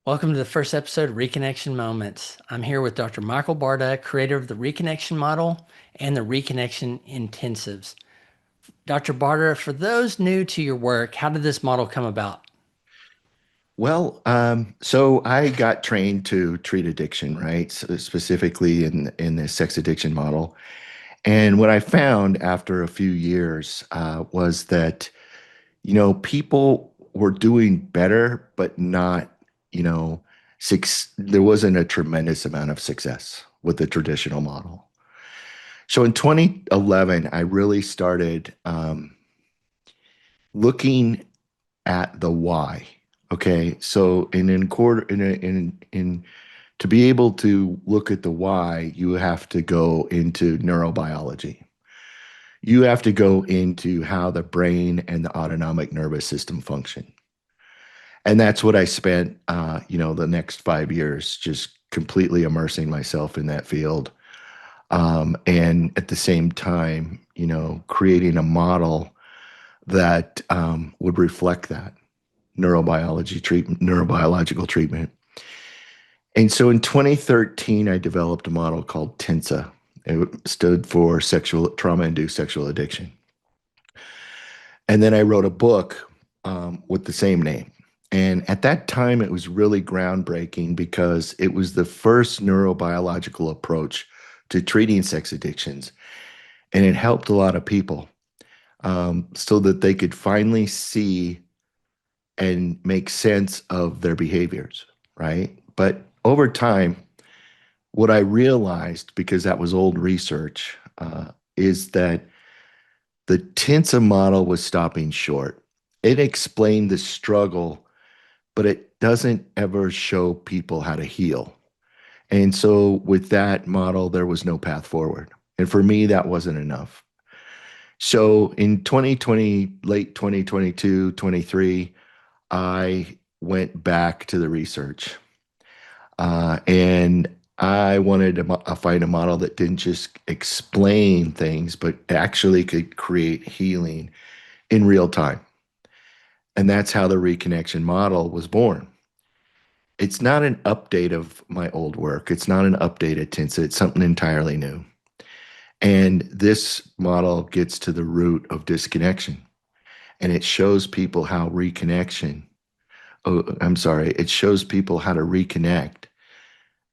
Welcome to the first episode of Reconnection Moments. I'm here with Dr. Michael Barta, creator of the Reconnection Model and the Reconnection Intensives. Dr. Barta, for those new to your work, how did this model come about? So I got trained to treat addiction, right? So specifically in the sex addiction model. And what I found after a few years was that, people were doing better, but not, there wasn't a tremendous amount of success with the traditional model. So in 2011, I really started looking at the why. Okay, so in quarter in to be able to look at the why, you have to go into neurobiology. You have to go into how the brain and the autonomic nervous system function. And that's what I spent, the next 5 years just completely immersing myself in that field. And at the same time, creating a model that would reflect that neurobiological treatment. And so in 2013, I developed a model called TINSA. It stood for sexual trauma-induced sexual addiction. And then I wrote a book with the same name. And at that time, it was really groundbreaking because it was the first neurobiological approach to treating sex addictions. And it helped a lot of people so that they could finally see and make sense of their behaviors, right? But over time, what I realized, because that was old research, is that the TINSA model was stopping short. It explained the struggle, but it doesn't ever show people how to heal. And so with that model, there was no path forward. And for me, that wasn't enough. So in 2020, late 2022, 23, I went back to the research. And I wanted to find a model that didn't just explain things, but actually could create healing in real time. And that's how the reconnection model was born. It's not an update of my old work. It's not an update of Tinsa. It's something entirely new. And this model gets to the root of disconnection. And it shows people how reconnection, oh, I'm sorry, it shows people how to reconnect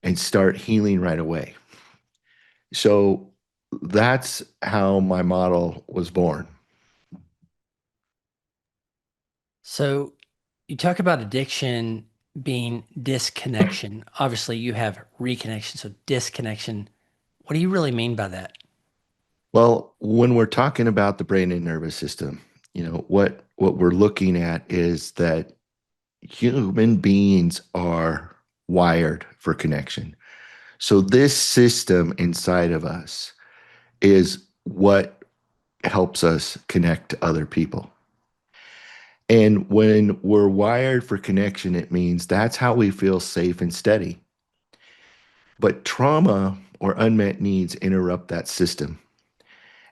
and start healing right away. So that's how my model was born. So, you talk about addiction being disconnection. Obviously, you have reconnection, so disconnection. What do you really mean by that? Well, when we're talking about the brain and nervous system, what we're looking at is that human beings are wired for connection. So this system inside of us is what helps us connect to other people. And when we're wired for connection, it means that's how we feel safe and steady. But trauma or unmet needs interrupt that system,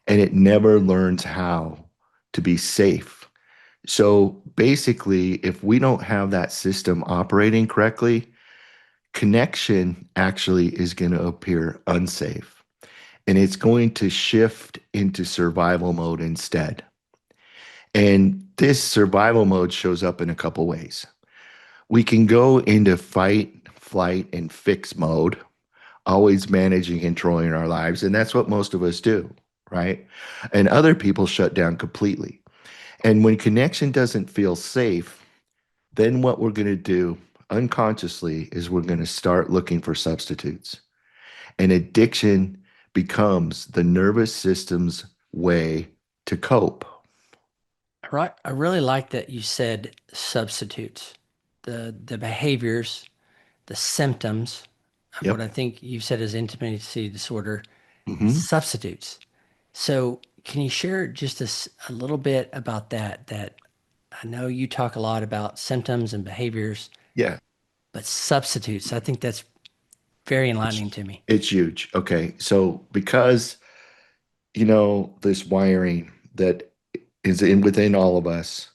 and it never learns how to be safe. So basically, if we don't have that system operating correctly, connection actually is going to appear unsafe, and it's going to shift into survival mode instead. And this survival mode shows up in a couple ways. We can go into fight, flight, and fix mode, always managing, controlling our lives. And that's what most of us do, right? And other people shut down completely. And when connection doesn't feel safe, then what we're going to do unconsciously is we're going to start looking for substitutes. And addiction becomes the nervous system's way to cope. Right. I really like that you said substitutes, the behaviors, the symptoms of what Yep. I think you said is intimacy disorder, Hmm. substitutes. So, can you share just a little bit about that? That I know you talk a lot about symptoms and behaviors, Yeah. but substitutes, I think that's very enlightening It's to me. it's huge. Okay. So because this wiring that is in within all of us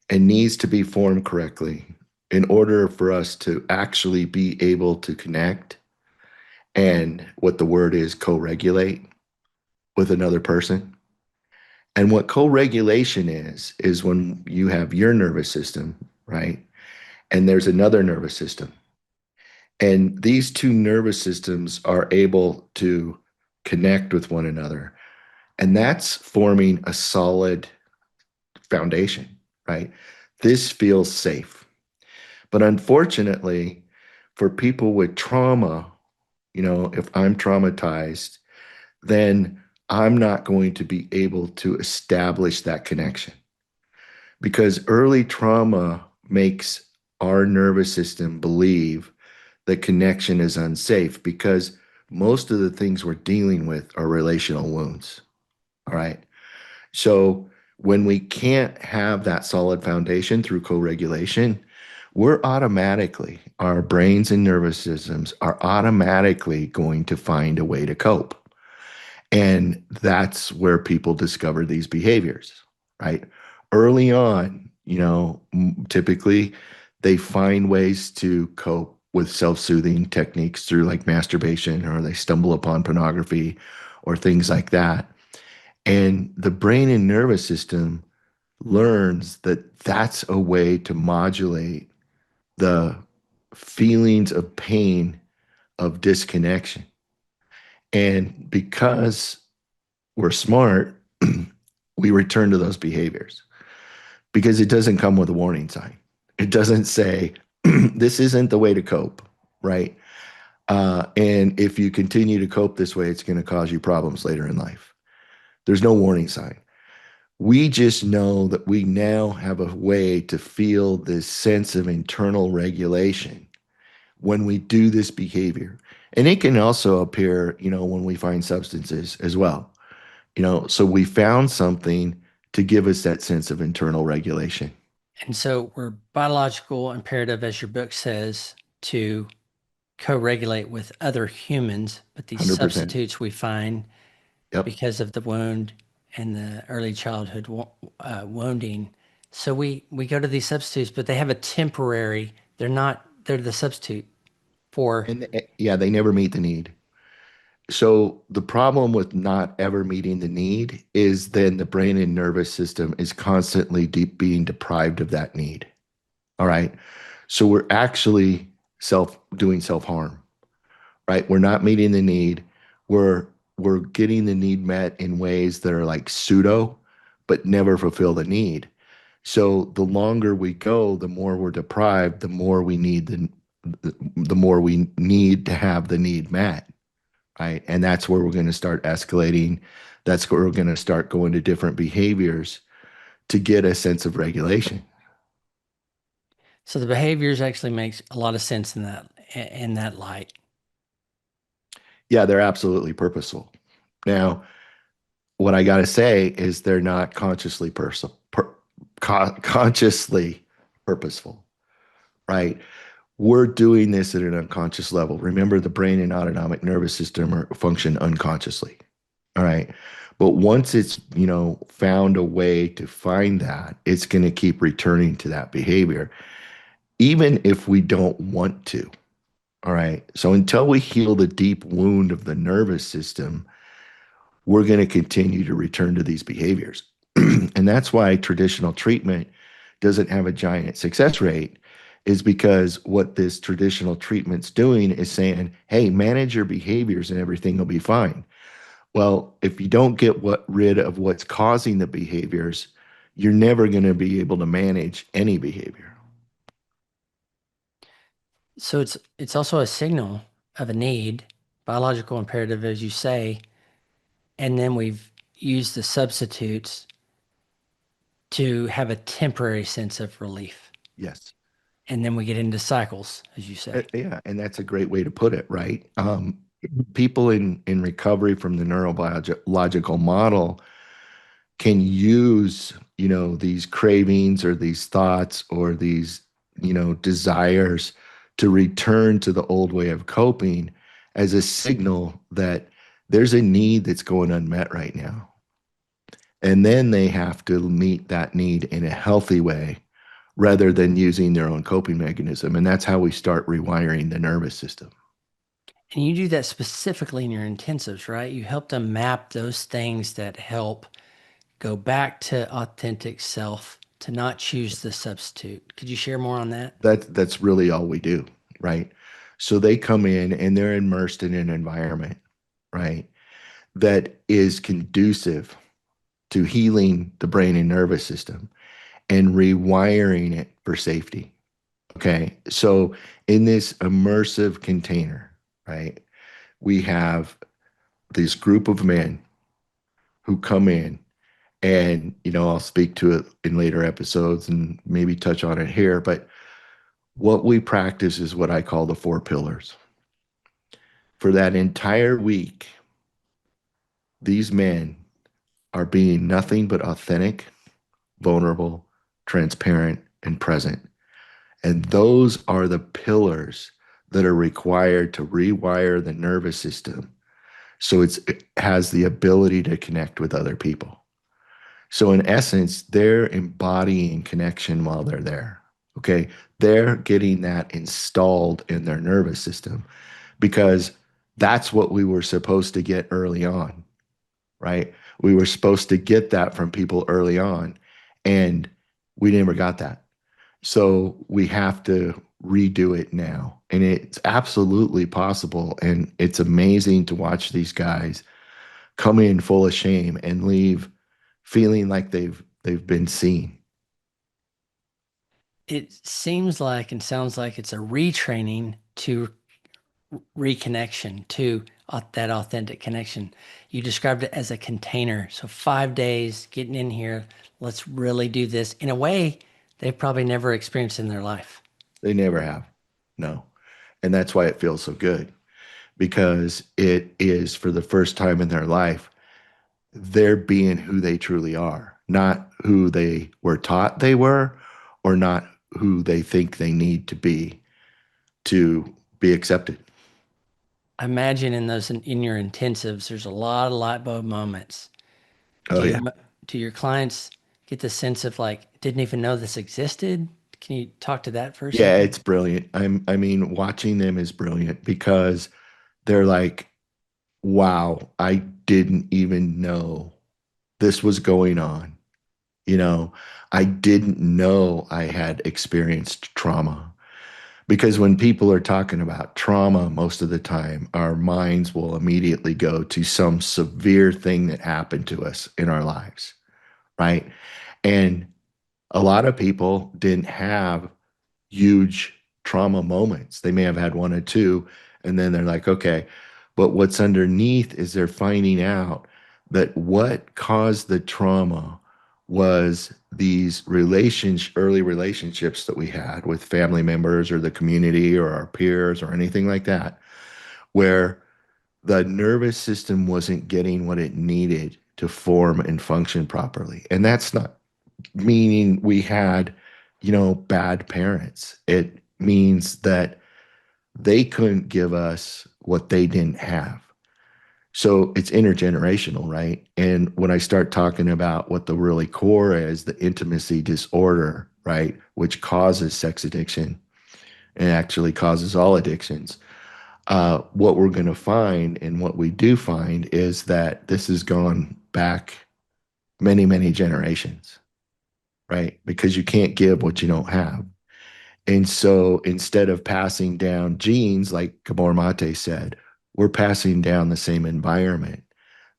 and needs to be formed correctly. in order for us to actually be able to connect and what the word is co-regulate with another person. And what co-regulation is when you have your nervous system, right? And there's another nervous system. And these two nervous systems are able to connect with one another. And that's forming a solid foundation, right? This feels safe. But unfortunately, for people with trauma, if I'm traumatized, then I'm not going to be able to establish that connection because early trauma makes our nervous system believe that connection is unsafe because most of the things we're dealing with are relational wounds. All right. So when we can't have that solid foundation through co-regulation, our brains and nervous systems are automatically going to find a way to cope. And that's where people discover these behaviors, right? Early on, typically they find ways to cope with self-soothing techniques through like masturbation, or they stumble upon pornography or things like that. And the brain and nervous system learns that that's a way to modulate the feelings of pain of disconnection. And because we're smart, we return to those behaviors because it doesn't come with a warning sign. It doesn't say, this isn't the way to cope, right? And if you continue to cope this way, it's going to cause you problems later in life. There's no warning sign. We just know that we now have a way to feel this sense of internal regulation when we do this behavior. And it can also appear, when we find substances as well. So we found something to give us that sense of internal regulation. And so we're biological imperative, as your book says, to co-regulate with other humans, but these 100%. substitutes we find Yep. because of the wound and the early childhood wounding. So we go to these substitutes, but they have a temporary. They're the substitute for. And yeah, they never meet the need. So the problem with not ever meeting the need is then the brain and nervous system is constantly being deprived of that need. All right. So we're actually doing self-harm, right? We're not meeting the need. We're we're getting the need met in ways that are like pseudo, but never fulfill the need. So the longer we go, the more we're deprived, the more we need to have the need met, right? And that's where we're going to start escalating. That's where we're going to start going to different behaviors to get a sense of regulation. So the behaviors actually makes a lot of sense in that light. Yeah, they're absolutely purposeful. Now, what I got to say is they're not consciously purposeful, right? We're doing this at an unconscious level. Remember, the brain and autonomic nervous system function unconsciously. All right. But once it's, found a way to find that, it's going to keep returning to that behavior, even if we don't want to. All right. So until we heal the deep wound of the nervous system, we're going to continue to return to these behaviors. And that's why traditional treatment doesn't have a giant success rate, is because what this traditional treatment's doing is saying, hey, manage your behaviors and everything will be fine. Well, if you don't get rid of what's causing the behaviors, you're never going to be able to manage any behavior. So it's also a signal of a need, biological imperative, as you say, and then we've used the substitutes to have a temporary sense of relief. Yes. And then we get into cycles, as you say. Yeah, and that's a great way to put it, right? People in recovery from the neurobiological model can use, these cravings or these thoughts or these, desires to return to the old way of coping as a signal that there's a need that's going unmet right now. And then they have to meet that need in a healthy way rather than using their own coping mechanism. And that's how we start rewiring the nervous system. And you do that specifically in your intensives, right? You help them map those things that help go back to authentic self, to not choose the substitute. Could you share more on that? That's really all we do, right? So they come in and they're immersed in an environment, right, that is conducive to healing the brain and nervous system and rewiring it for safety. Okay. So in this immersive container, right, we have this group of men who come in, and I'll speak to it in later episodes and maybe touch on it here, but what we practice is what I call the four pillars. For that entire week, these men are being nothing but authentic, vulnerable, transparent, and present. And those are the pillars that are required to rewire the nervous system so it has the ability to connect with other people. So, in essence, they're embodying connection while they're there. Okay. They're getting that installed in their nervous system because that's what we were supposed to get early on, right? We were supposed to get that from people early on, and we never got that. So we have to redo it now. And it's absolutely possible. And it's amazing to watch these guys come in full of shame and leave feeling like they've been seen. It seems like and sounds like it's a retraining to reconnection, to that authentic connection. You described it as a container. So 5 days getting in here, let's really do this in a way they've probably never experienced in their life. They never have. No. And that's why it feels so good because it is for the first time in their life, they're being who they truly are, not who they were taught they were or not who they think they need to be accepted. I imagine in those in your intensives, there's a lot of light bulb moments. Oh Do yeah. your do your clients get the sense of like didn't even know this existed? Can you talk to that for a Yeah, second? it's brilliant. I mean, watching them is brilliant because they're like, wow, I didn't even know this was going on. You know, I didn't know I had experienced trauma. Because when people are talking about trauma, most of the time, our minds will immediately go to some severe thing that happened to us in our lives, right? And a lot of people didn't have huge trauma moments. They may have had one or two, and then they're like, okay. But what's underneath is they're finding out that what caused the trauma was these early relationships that we had with family members or the community or our peers or anything like that, where the nervous system wasn't getting what it needed to form and function properly. And that's not meaning we had, bad parents. It means that they couldn't give us what they didn't have. So it's intergenerational, right? And when I start talking about what the really core is, the intimacy disorder, right, which causes sex addiction and actually causes all addictions, what we're going to find and what we do find is that this has gone back many, many generations, right? Because you can't give what you don't have. And so instead of passing down genes, like Gabor Mate said, we're passing down the same environment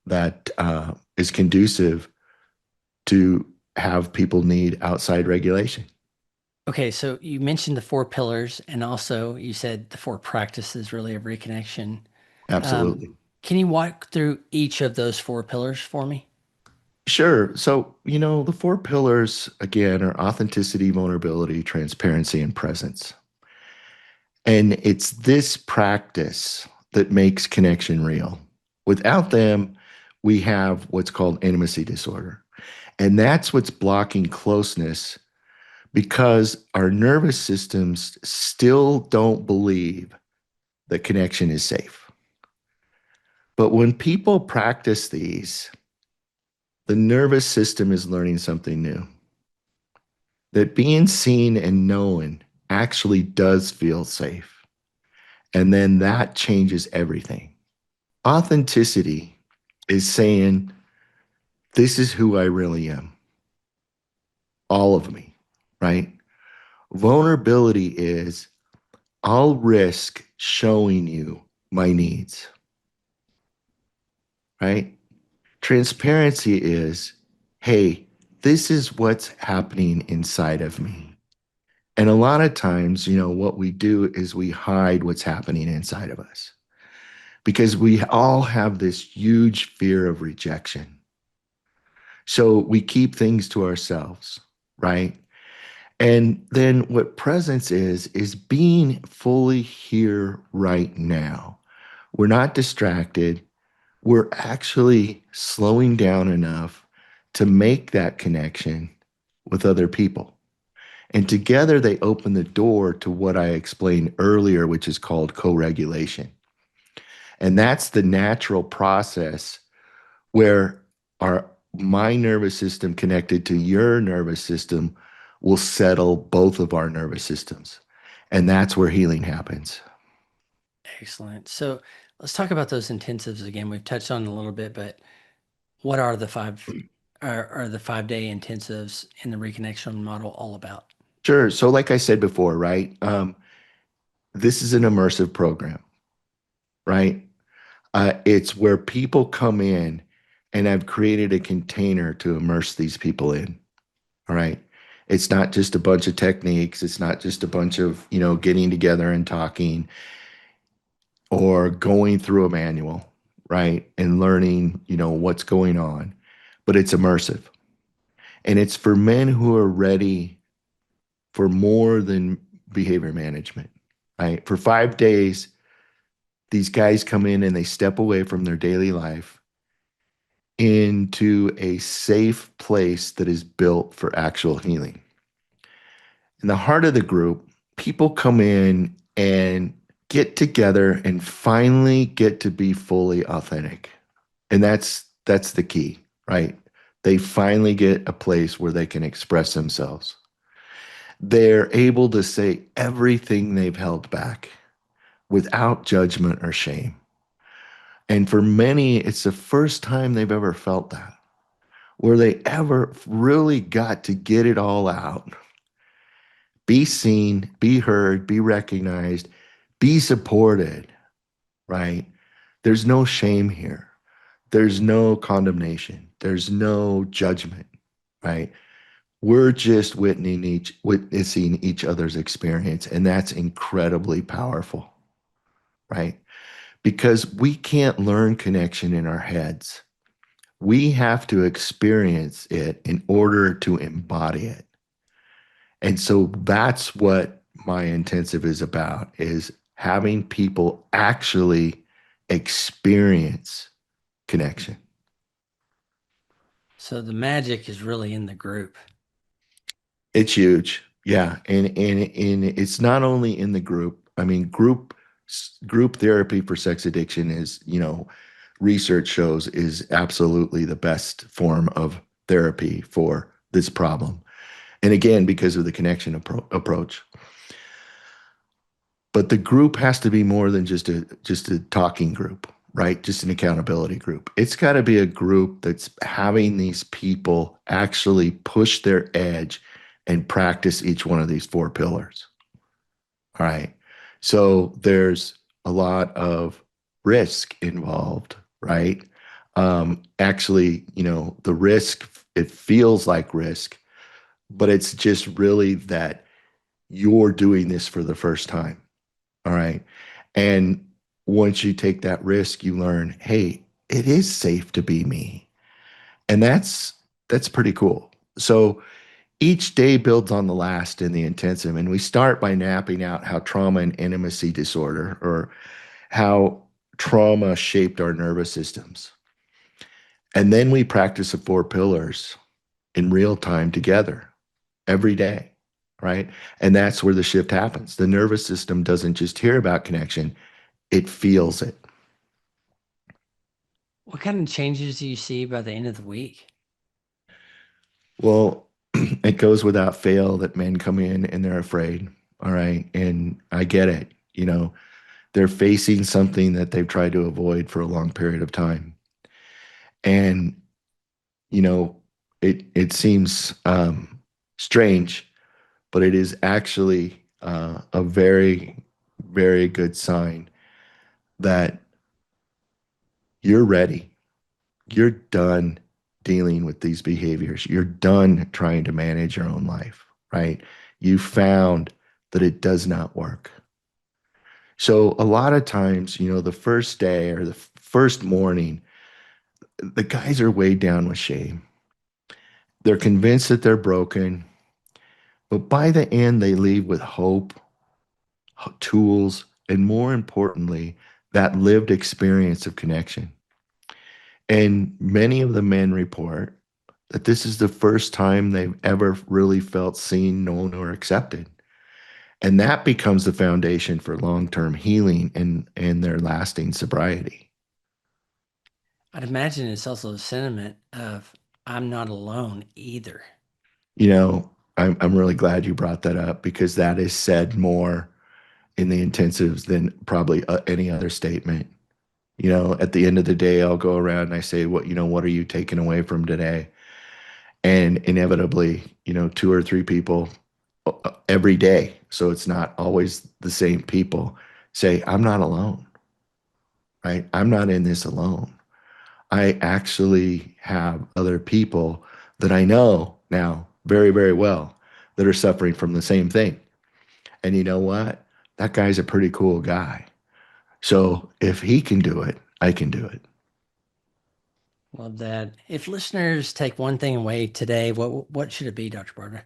that is conducive to have people need outside regulation. Okay, so you mentioned the four pillars, and also you said the four practices really of reconnection. Um, Absolutely. can you walk through each of those four pillars for me? Sure. So, the four pillars, again, are authenticity, vulnerability, transparency, and presence. And it's this practice that makes connection real. Without them, we have what's called intimacy disorder. And that's what's blocking closeness because our nervous systems still don't believe that connection is safe. But when people practice these, the nervous system is learning something new. that being seen and known actually does feel safe. And then that changes everything. Authenticity is saying, this is who I really am, all of me, right? Vulnerability is, I'll risk showing you my needs, right? Transparency is, hey, this is what's happening inside of me. And a lot of times, what we do is we hide what's happening inside of us because we all have this huge fear of rejection. So we keep things to ourselves, right? And then what presence is being fully here right now. We're not distracted. We're actually slowing down enough to make that connection with other people. And together they open the door to what I explained earlier, which is called co regulation. And that's the natural process where my nervous system connected to your nervous system will settle both of our nervous systems. And that's where healing happens. Excellent. So let's talk about those intensives again. We've touched on it a little bit, but what are the are the 5 day intensives in the reconnection model all about? Sure. So, like I said before, right? This is an immersive program, right? It's where people come in, and I've created a container to immerse these people in. All right. It's not just a bunch of techniques. It's not just a bunch of, getting together and talking or going through a manual, right? And learning, what's going on. But it's immersive. And it's for men who are ready for more than behavior management, right? For 5 days, these guys come in and they step away from their daily life into a safe place that is built for actual healing. In the heart of the group, people come in and get together and finally get to be fully authentic. And that's the key, right? They finally get a place where they can express themselves. They're able to say everything they've held back without judgment or shame. And for many, it's the first time they've ever felt that, where they ever really got to get it all out, be seen, be heard, be recognized, be supported, right? There's no shame here. There's no condemnation. There's no judgment, right? We're just witnessing each other's experience. And that's incredibly powerful, right? Because we can't learn connection in our heads. We have to experience it in order to embody it. And so that's what my intensive is about, is having people actually experience connection. So the magic is really in the group. It's huge. Yeah. And it's not only in the group. I mean, group therapy for sex addiction is, research shows is absolutely the best form of therapy for this problem. And again, because of the connection approach. But the group has to be more than just a talking group, right? Just an accountability group. It's got to be a group that's having these people actually push their edge and practice each one of these four pillars. All right. So there's a lot of risk involved, right? Actually, the risk, it feels like risk, but it's just really that you're doing this for the first time. All right. And once you take that risk, you learn, hey, it is safe to be me. And that's pretty cool. So each day builds on the last in the intensive. And we start by mapping out how trauma and intimacy disorder, or how trauma shaped our nervous systems. And then we practice the four pillars in real time together every day, right? And that's where the shift happens. The nervous system doesn't just hear about connection, it feels it. What kind of changes do you see by the end of the week? Well, it goes without fail that men come in and they're afraid. All right. And I get it. They're facing something that they've tried to avoid for a long period of time. And, you know, it seems strange, but it is actually a very, very good sign that you're ready. You're done dealing with these behaviors. You're done trying to manage your own life, right? You found that it does not work. So a lot of times, the first day or the first morning, the guys are weighed down with shame. They're convinced that they're broken, but by the end, they leave with hope, tools, and more importantly, that lived experience of connection. And many of the men report that this is the first time they've ever really felt seen, known, or accepted. And that becomes the foundation for long-term healing and their lasting sobriety. I'd imagine it's also a sentiment of I'm not alone either. I'm really glad you brought that up because that is said more in the intensives than probably any other statement. At the end of the day, I'll go around and I say, what are you taking away from today? And inevitably, two or three people every day, so it's not always the same people, say, I'm not alone, right? I'm not in this alone. I actually have other people that I know now very, very well that are suffering from the same thing. And you know what? That guy's a pretty cool guy. So if he can do it, I can do it. Love that. If listeners take one thing away today, what should it be, Dr. Barter?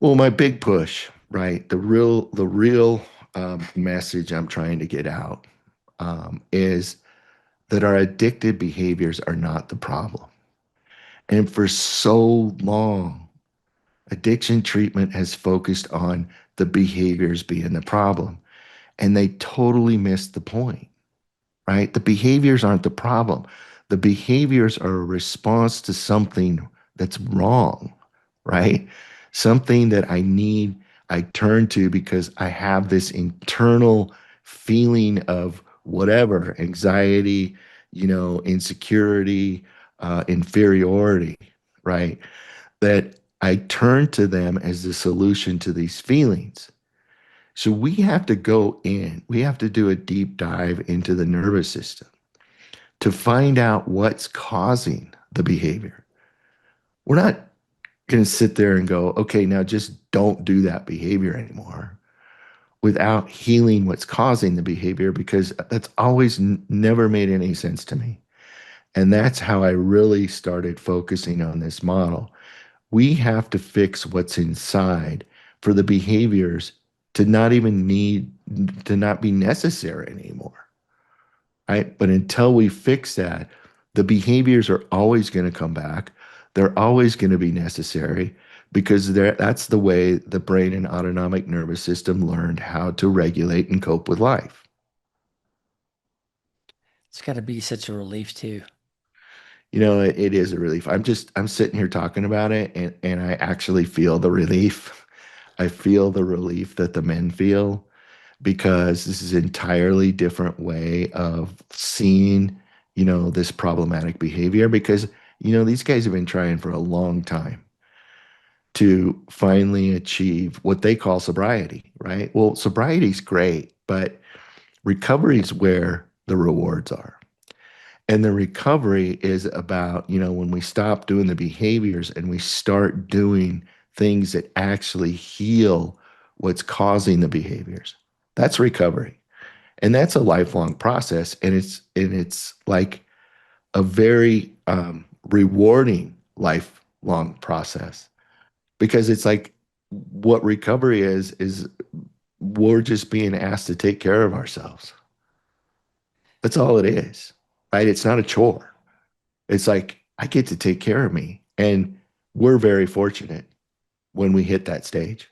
Well, my big push, right? The real message I'm trying to get out is that our addictive behaviors are not the problem. And for so long, addiction treatment has focused on the behaviors being the problem, and they totally missed the point, right? The behaviors aren't the problem. The behaviors are a response to something that's wrong, right? Something that I turn to because I have this internal feeling of whatever, anxiety, insecurity, inferiority, right? That I turn to them as the solution to these feelings. So we have to go in, we have to do a deep dive into the nervous system to find out what's causing the behavior. We're not going to sit there and go, okay, now just don't do that behavior anymore without healing what's causing the behavior because that's always never made any sense to me. And that's how I really started focusing on this model. We have to fix what's inside for the behaviors to not even need to not be necessary anymore, right? But until we fix that, the behaviors are always going to come back. They're always going to be necessary because that's the way the brain and autonomic nervous system learned how to regulate and cope with life. It's got to be such a relief too. It is a relief. I'm sitting here talking about it and I actually feel the relief. I feel the relief that the men feel because this is an entirely different way of seeing, this problematic behavior because, these guys have been trying for a long time to finally achieve what they call sobriety, right? Well, sobriety is great, but recovery is where the rewards are. And the recovery is about, when we stop doing the behaviors and we start doing things that actually heal what's causing the behaviors. That's recovery. And that's a lifelong process. And it's like a very rewarding lifelong process because it's like what recovery is we're just being asked to take care of ourselves. That's all it is, right? It's not a chore. It's like I get to take care of me. And we're very fortunate when we hit that stage.